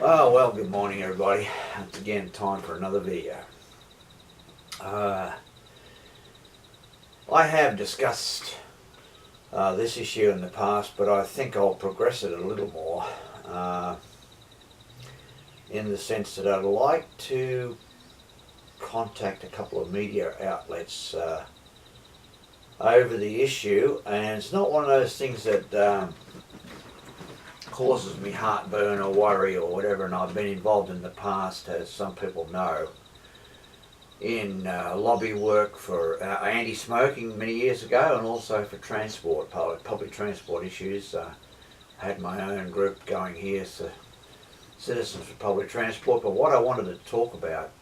Oh, well, good morning, everybody. Once again, time for another video. I have discussed this issue in the past, but I think I'll progress it a little more in the sense that I'd like to contact a couple of media outlets over the issue, and it's not one of those things that causes me heartburn or worry or whatever, and I've been involved in the past, as some people know, in lobby work for anti-smoking many years ago, and also for transport, public transport issues. I had my own group going here, so Citizens for Public Transport, but what I wanted to talk about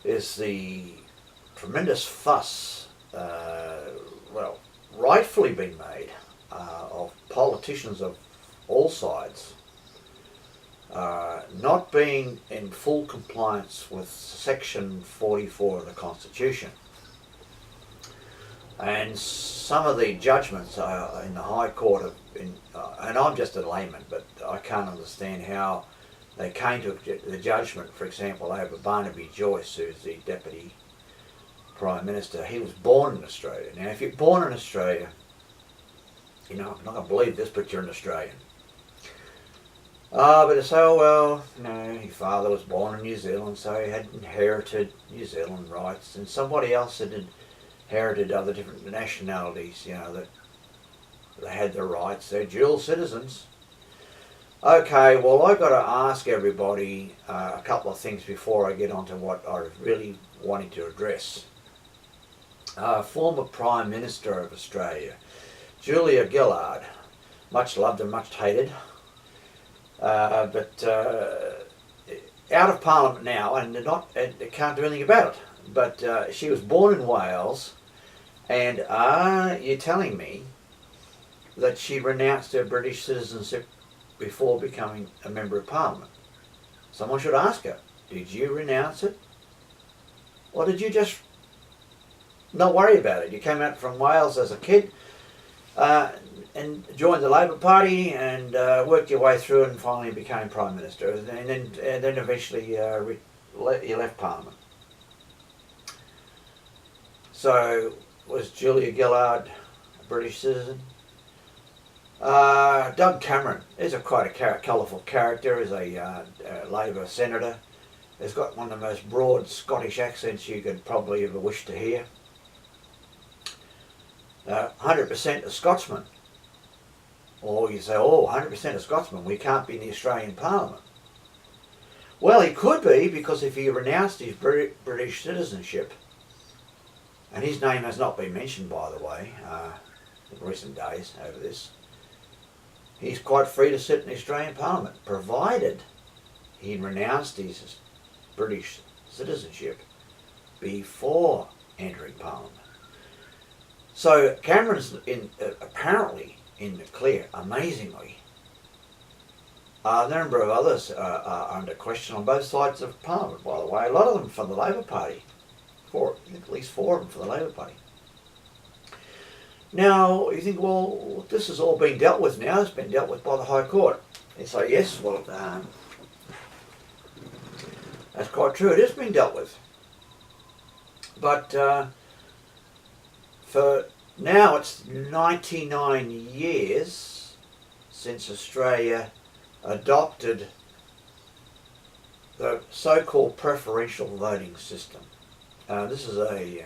is the tremendous fuss, well, rightfully been made of politicians of all sides not being in full compliance with Section 44 of the Constitution. And some of the judgments in the High Court, and I'm just a layman, but I can't understand how they came to the judgment, for example, over Barnaby Joyce, who's the Deputy Prime Minister. He was born in Australia. Now, if you're born in Australia, you know, I'm not going to believe this, but you're an Australian. But it's so, well, you know, your father was born in New Zealand, so he had inherited New Zealand rights, and somebody else had inherited other different nationalities, you know, that they had their rights. They're dual citizens. Okay, well, I've got to ask everybody a couple of things before I get on to what I really wanted to address. Former Prime Minister of Australia, Julia Gillard, much loved and much hated, but out of Parliament now, and they can't do anything about it. But she was born in Wales, and are you telling me that she renounced her British citizenship before becoming a Member of Parliament? Someone should ask her, did you renounce it? Or did you just not worry about it? You came out from Wales as a kid and joined the Labor Party and worked your way through and finally became Prime Minister, and then eventually you left Parliament. So was Julia Gillard a British citizen? Doug Cameron is quite a colourful character, is a Labor senator. He's got one of the most broad Scottish accents you could probably ever wish to hear. 100% a Scotsman. Or you say, oh, 100% a Scotsman, we can't be in the Australian Parliament. Well, he could be, because if he renounced his British citizenship, and his name has not been mentioned, by the way, in recent days over this, he's quite free to sit in the Australian Parliament, provided he renounced his British citizenship before entering Parliament. So Cameron's apparently in the clear, amazingly. A number of others are under question on both sides of Parliament, by the way. A lot of them from the Labor Party. I think at least 4 of them for the Labor Party. Now, you think, well, this has all been dealt with now. It's been dealt with by the High Court. And so, yes, well, that's quite true. It has been dealt with. But for now, it's 99 years since Australia adopted the so-called preferential voting system. This is a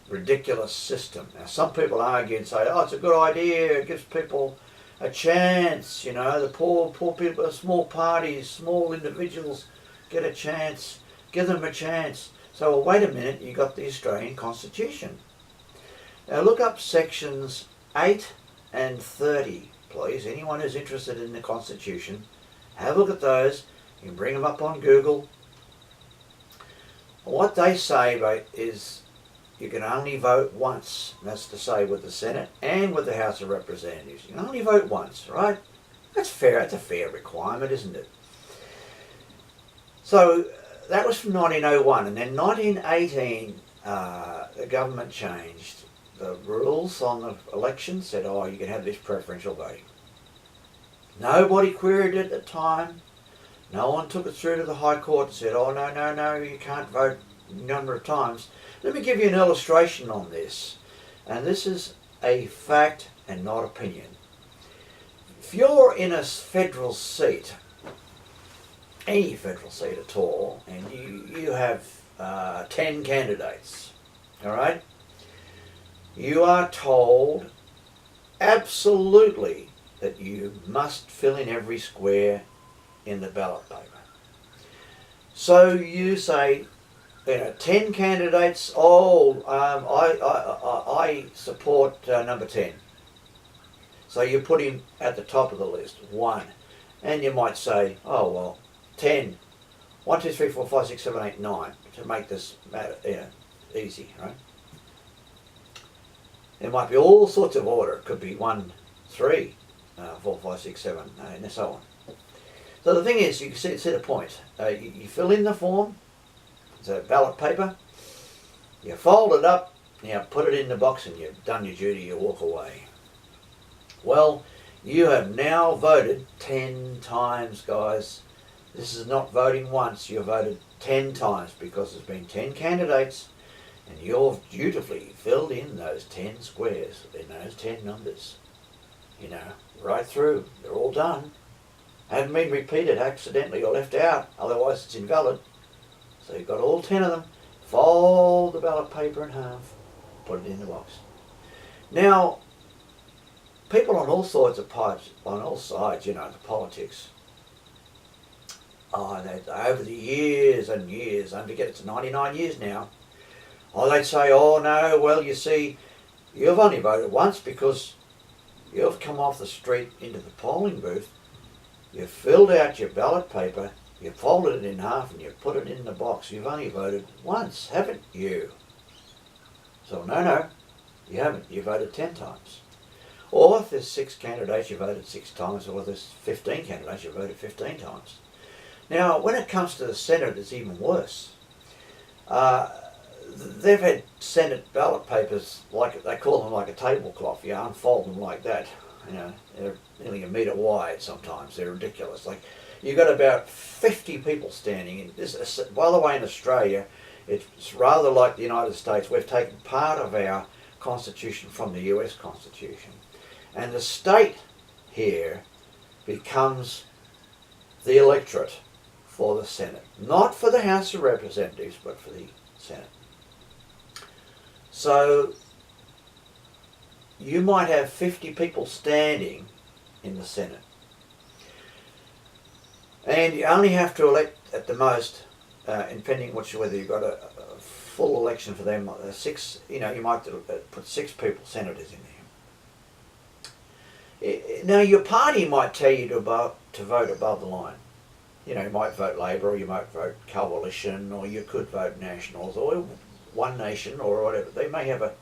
ridiculous system. Now, some people argue and say, oh, it's a good idea, it gives people a chance, you know, the poor people, small parties, small individuals get a chance, give them a chance. So, well, wait a minute, you got the Australian Constitution. Now, look up sections 8 and 30, please. Anyone who's interested in the Constitution, have a look at those. You can bring them up on Google. What they say is you can only vote once. That's to say with the Senate and with the House of Representatives. You can only vote once, right? That's fair. That's a fair requirement, isn't it? So that was from 1901, and then 1918 the government changed the rules on the election, said, oh, you can have this preferential voting. Nobody queried it at the time. No one took it through to the High Court and said, oh, no, you can't vote a number of times. Let me give you an illustration on this. And this is a fact and not opinion. If you're in a federal seat, any federal seat at all, and you have 10 candidates, all right, you are told absolutely that you must fill in every square in the ballot paper. So you say, 10 candidates, I support number 10. So you put him at the top of the list, 1. And you might say, 10. 1, 2, 3, 4, 5, 6, 7, 8, 9, to make this matter easy, right? There might be all sorts of order. It could be 1, 3, 4, 5, 6, 7, and so on. So the thing is, you can see the point. You fill in the form, it's a ballot paper, you fold it up, you put it in the box and you've done your duty, you walk away. Well, you have now voted 10 times, guys. This is not voting once, you've voted 10 times because there's been 10 candidates and you've dutifully filled in those 10 squares, in those 10 numbers. Right through, they're all done. Haven't been repeated accidentally or left out, otherwise it's invalid. So you've got all 10 of them. Fold the ballot paper in half, put it in the box. Now, people on all sides of pipes, on all sides, the politics, over the years and years, don't forget it's 99 years now, they'd say, you see, you've only voted once because you've come off the street into the polling booth, you've filled out your ballot paper, you folded it in half and you put it in the box. You've only voted once, haven't you? So no, you haven't. You voted 10 times. Or if there's 6 candidates, you voted 6 times. Or if there's 15 candidates, you voted 15 times. Now, when it comes to the Senate, it's even worse. They've had Senate ballot papers, like they call them like a tablecloth. You unfold them like that. They're nearly a metre wide sometimes. They're ridiculous. Like, you've got about 50 people standing in this. By the way, in Australia, it's rather like the United States. We've taken part of our constitution from the US Constitution. And the state here becomes the electorate for the Senate. Not for the House of Representatives, but for the Senate. So you might have 50 people standing in the Senate. And you only have to elect at the most, depending whether you've got a full election for them, 6, you might put 6 people, senators in there. Now your party might tell you to vote above the line. You might vote Labor, or you might vote Coalition, or you could vote Nationals, or One Nation, or whatever. They may have a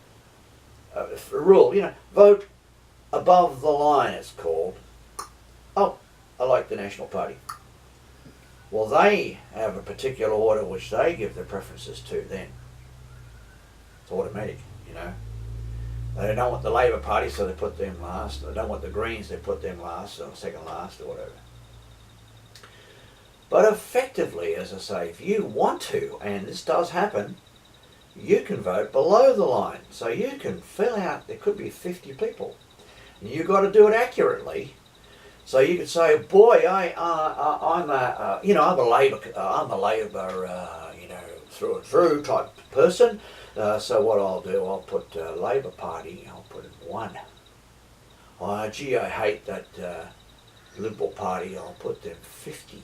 rule, vote above the line, it's called. Oh, I like the National Party. Well, they have a particular order which they give their preferences to then. It's automatic, They don't want the Labor Party, so they put them last. They don't want the Greens, they put them last, or second last, or whatever. But effectively, as I say, if you want to, and this does happen, you can vote below the line. So you can fill out, there could be 50 people. And you've got to do it accurately. So you could say, boy, I'm a Labor, through and through type person. So what I'll do, I'll put Labor Party, I'll put it 1. Gee, I hate that Liberal Party, I'll put them 50.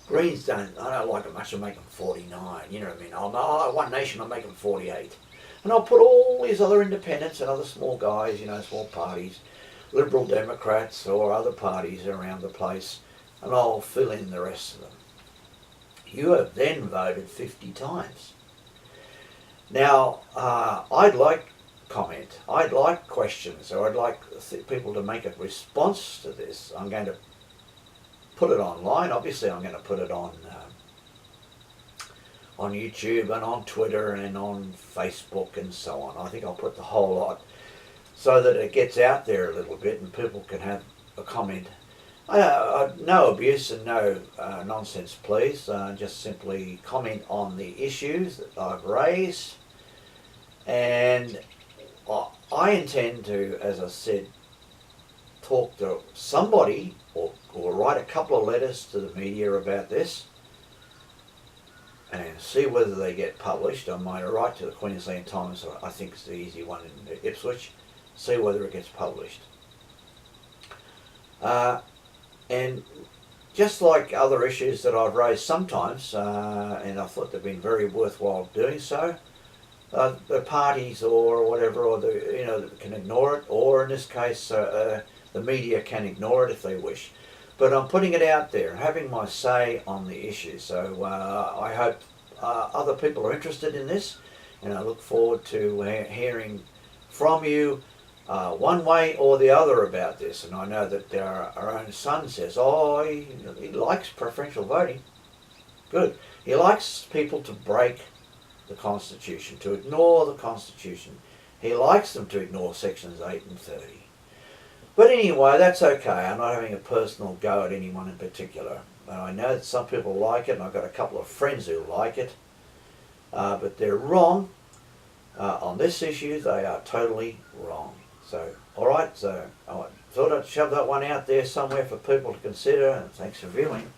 Greens I don't like them much, I'll make them 49, you know what I mean? One Nation, I'll make them 48. And I'll put all these other independents and other small guys, small parties, Liberal Democrats or other parties around the place, and I'll fill in the rest of them. You have then voted 50 times. Now, I'd like comment, I'd like questions, or I'd like people to make a response to this. I'm going to put it online. Obviously, I'm going to put it on YouTube and on Twitter and on Facebook and so on. I think I'll put the whole lot so that it gets out there a little bit and people can have a comment. No abuse and no nonsense, please. Just simply comment on the issues that I've raised, and I intend to, as I said, talk to somebody or write a couple of letters to the media about this and see whether they get published. I might write to the Queensland Times, I think it's the easy one in Ipswich, see whether it gets published. And just like other issues that I've raised sometimes, and I thought they've been very worthwhile doing so, the parties or whatever, or can ignore it, or in this case, the media can ignore it if they wish. But I'm putting it out there, having my say on the issue. So I hope other people are interested in this, and I look forward to hearing from you one way or the other about this. And I know that our own son says, oh, he likes preferential voting. Good. He likes people to break the Constitution, to ignore the Constitution. He likes them to ignore sections 8 and 30. But anyway, that's okay. I'm not having a personal go at anyone in particular. I know that some people like it, and I've got a couple of friends who like it, but they're wrong. On this issue, they are totally wrong. So, alright, so I thought I'd shove that one out there somewhere for people to consider, and thanks for viewing.